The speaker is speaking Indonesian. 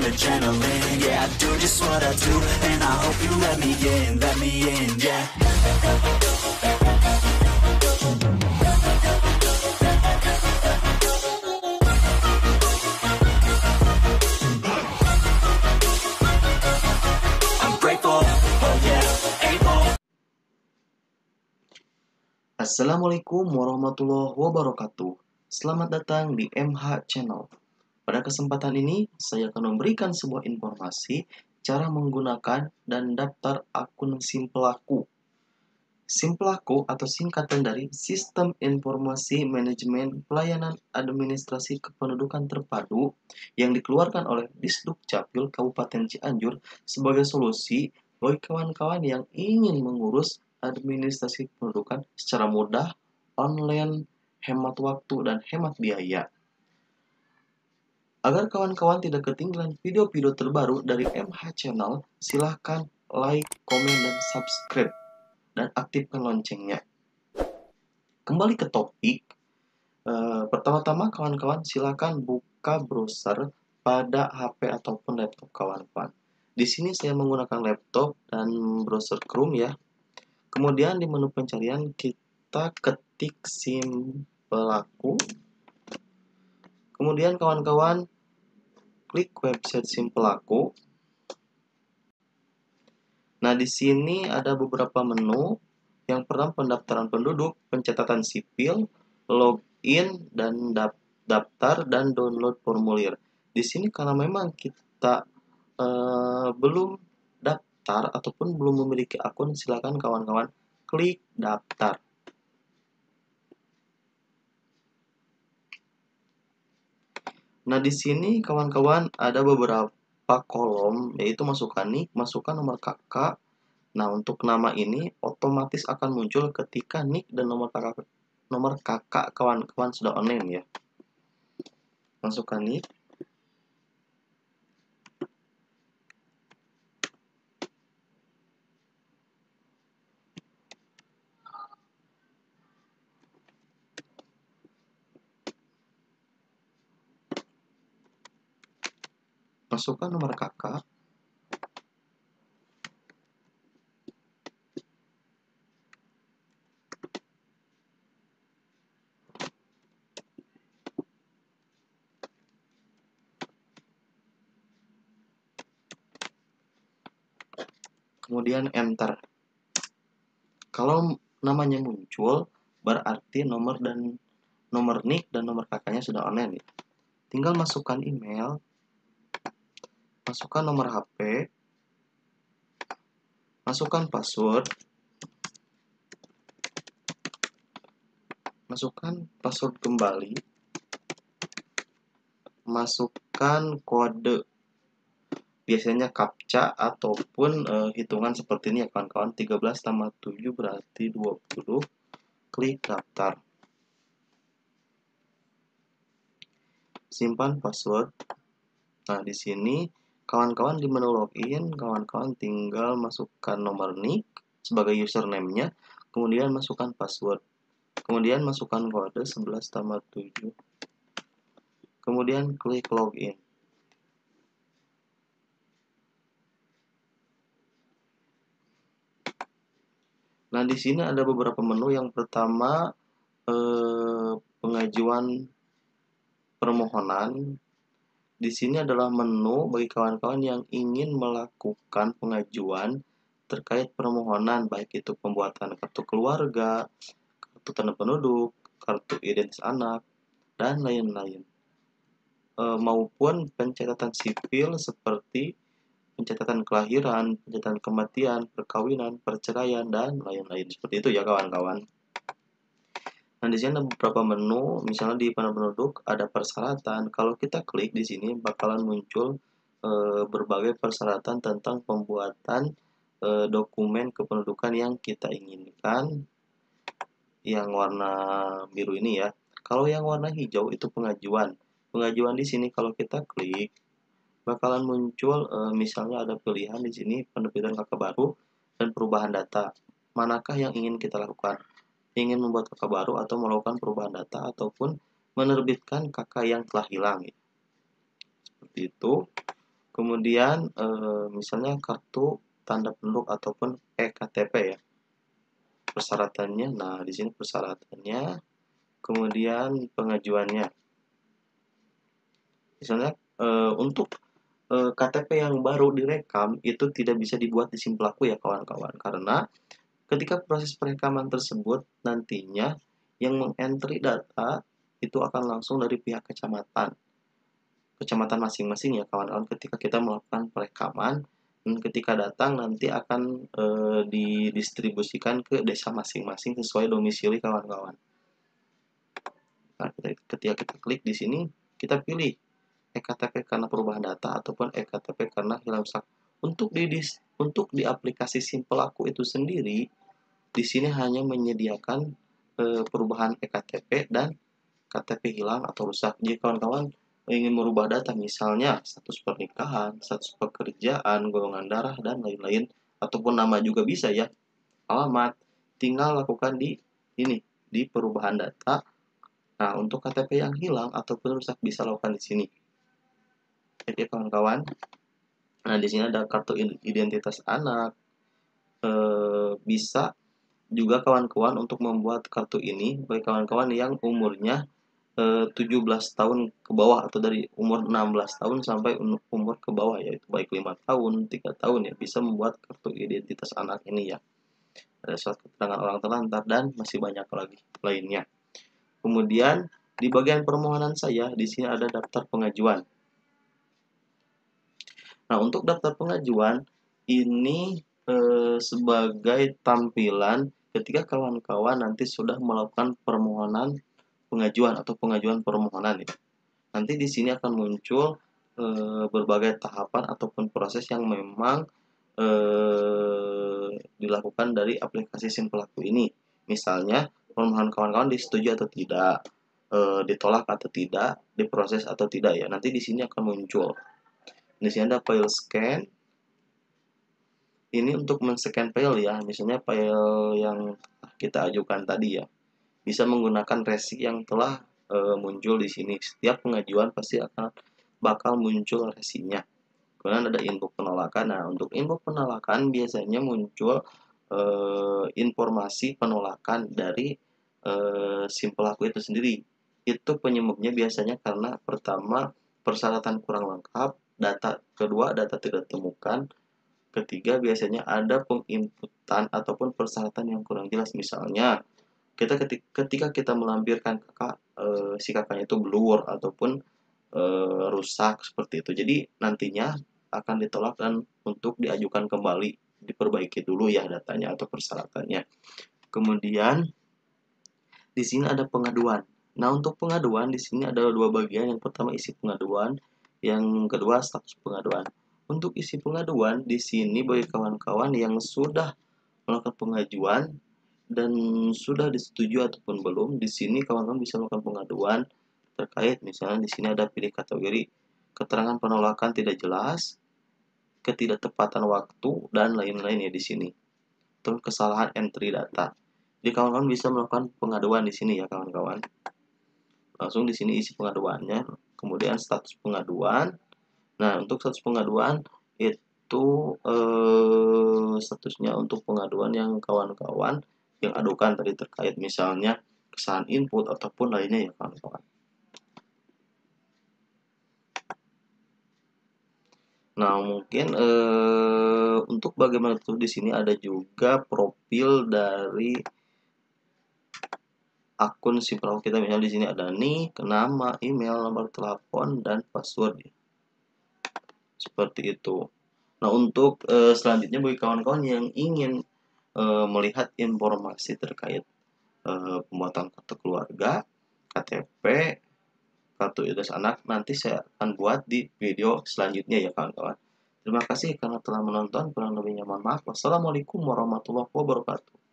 adrenaline. Yeah, I do just what I do, and I hope you let me in, yeah. I'm grateful, oh yeah, able. Assalamualaikum warahmatullahi wabarakatuh. Selamat datang di MH Channel. Pada kesempatan ini, saya akan memberikan sebuah informasi cara menggunakan dan daftar akun Simpelaku. Simpelaku atau singkatan dari Sistem Informasi Manajemen Pelayanan Administrasi Kependudukan Terpadu yang dikeluarkan oleh Disdukcapil Kabupaten Cianjur sebagai solusi bagi kawan-kawan yang ingin mengurus administrasi kependudukan secara mudah, online, hemat waktu, dan hemat biaya. Agar kawan-kawan tidak ketinggalan video-video terbaru dari MH Channel, silahkan like, komen, dan subscribe, dan aktifkan loncengnya. Kembali ke topik, pertama-tama kawan-kawan silahkan buka browser pada HP ataupun laptop kawan-kawan. Di sini saya menggunakan laptop dan browser Chrome ya. Kemudian di menu pencarian kita ketik Simpelaku. Kemudian kawan-kawan klik website Simpelaku. Nah, di sini ada beberapa menu. Yang pertama pendaftaran penduduk, pencatatan sipil, login dan daftar dan download formulir. Di sini karena memang kita belum daftar ataupun belum memiliki akun, silakan kawan-kawan klik daftar. Nah, di sini kawan-kawan ada beberapa kolom, yaitu masukkan nik, masukkan nomor kakak. Nah, untuk nama ini otomatis akan muncul ketika nik dan nomor kakak kawan-kawan sudah online ya. Masukkan nik. Masukkan nomor kakak. Kemudian enter. Kalau namanya muncul, berarti nomor nik dan nomor kakaknya sudah online ya. Tinggal masukkan email, masukkan nomor HP, masukkan password, masukkan password kembali, masukkan kode, biasanya captcha ataupun hitungan seperti ini ya kawan-kawan. 13 tambah 7 berarti 20. Klik daftar. Simpan password. Nah, di sini kawan-kawan di menu login, kawan-kawan tinggal masukkan nomor nik sebagai username-nya, kemudian masukkan password. Kemudian masukkan kode 11 tambah 7. Kemudian klik login. Nah, di sini ada beberapa menu. Yang pertama pengajuan permohonan. Di sini adalah menu bagi kawan-kawan yang ingin melakukan pengajuan terkait permohonan, baik itu pembuatan kartu keluarga, kartu tanda penduduk, kartu identitas anak, dan lain-lain. Maupun pencatatan sipil seperti pencatatan kelahiran, pencatatan kematian, perkawinan, perceraian, dan lain-lain. Seperti itu ya kawan-kawan. Nah, di sini ada beberapa menu, misalnya di panel penduduk ada persyaratan. Kalau kita klik di sini bakalan muncul berbagai persyaratan tentang pembuatan dokumen kependudukan yang kita inginkan. Yang warna biru ini ya. Kalau yang warna hijau itu pengajuan. Pengajuan di sini kalau kita klik bakalan muncul misalnya ada pilihan di sini penerbitan KK baru dan perubahan data. Manakah yang ingin kita lakukan? Ingin membuat KK baru atau melakukan perubahan data ataupun menerbitkan KK yang telah hilang. Seperti itu. Kemudian misalnya kartu tanda penduduk ataupun eKTP ya. Persyaratannya, nah di sini persyaratannya, kemudian pengajuannya. Misalnya untuk KTP yang baru direkam itu tidak bisa dibuat di SIM pelaku ya kawan-kawan, karena ketika proses perekaman tersebut nantinya yang mengentry data itu akan langsung dari pihak kecamatan masing-masing ya kawan-kawan. Ketika kita melakukan perekaman dan ketika datang nanti akan didistribusikan ke desa masing-masing sesuai domisili kawan-kawan. Nah, ketika kita klik di sini, kita pilih eKTP karena perubahan data ataupun eKTP karena hilang rusak. Untuk di aplikasi SIM pelaku itu sendiri, di sini hanya menyediakan perubahan eKTP dan KTP hilang atau rusak. Jika kawan-kawan ingin merubah data, misalnya status pernikahan, status pekerjaan, golongan darah, dan lain-lain, ataupun nama juga bisa ya, alamat, tinggal lakukan di ini, di perubahan data. Nah, untuk KTP yang hilang ataupun rusak bisa lakukan di sini. Jadi kawan-kawan, nah di sini ada kartu identitas anak. Bisa juga kawan-kawan untuk membuat kartu ini bagi kawan-kawan yang umurnya 17 tahun ke bawah atau dari umur 16 tahun sampai umur ke bawah, yaitu baik 5 tahun, 3 tahun ya, bisa membuat kartu identitas anak ini ya. Ada surat keterangan orang terlantar dan masih banyak lagi lainnya. Kemudian di bagian permohonan saya di sini ada daftar pengajuan. Nah, untuk daftar pengajuan ini sebagai tampilan ketika kawan-kawan nanti sudah melakukan permohonan pengajuan atau pengajuan permohonan ya. Nanti di sini akan muncul berbagai tahapan ataupun proses yang memang dilakukan dari aplikasi SIM pelaku ini. Misalnya permohonan kawan-kawan disetujui atau tidak, ditolak atau tidak, diproses atau tidak ya. Nanti di sini akan muncul. Di sini ada file scan. Ini untuk men-scan file ya, misalnya file yang kita ajukan tadi ya. Bisa menggunakan resi yang telah muncul di sini. Setiap pengajuan pasti bakal muncul resinya. Kemudian ada inbox penolakan. Nah, untuk inbox penolakan biasanya muncul informasi penolakan dari SIM pelaku itu sendiri. Itu penyebabnya biasanya karena pertama persyaratan kurang lengkap, kedua data tidak ditemukan, ketiga biasanya ada penginputan ataupun persyaratan yang kurang jelas. Misalnya ketika kita melampirkan si kakaknya itu blur ataupun rusak seperti itu. Jadi nantinya akan ditolak dan untuk diajukan kembali, diperbaiki dulu ya datanya atau persyaratannya. Kemudian di sini ada pengaduan. Nah, untuk pengaduan di sini ada dua bagian. Yang pertama isi pengaduan, yang kedua status pengaduan. Untuk isi pengaduan di sini bagi kawan-kawan yang sudah melakukan pengajuan dan sudah disetujui ataupun belum, di sini kawan-kawan bisa melakukan pengaduan terkait misalnya di sini ada pilih kategori keterangan penolakan tidak jelas, ketidaktepatan waktu dan lain-lain ya di sini. Terus kesalahan entry data. Jadi kawan-kawan bisa melakukan pengaduan di sini ya kawan-kawan. Langsung di sini isi pengaduannya, kemudian status pengaduan. Nah, untuk status pengaduan itu statusnya untuk pengaduan yang kawan-kawan yang adukan tadi terkait misalnya kesalahan input ataupun lainnya ya kawan-kawan. Nah, mungkin untuk bagaimana itu di sini ada juga profil dari akun SIM pelaku kita. Misalnya di sini ada nick, nama, email, nomor telepon dan password. Seperti itu. Nah, untuk selanjutnya bagi kawan-kawan yang ingin melihat informasi terkait pembuatan kartu keluarga, KTP, kartu identitas anak, nanti saya akan buat di video selanjutnya ya kawan-kawan. Terima kasih karena telah menonton. Kurang lebihnya mohon maaf. Wassalamualaikum warahmatullahi wabarakatuh.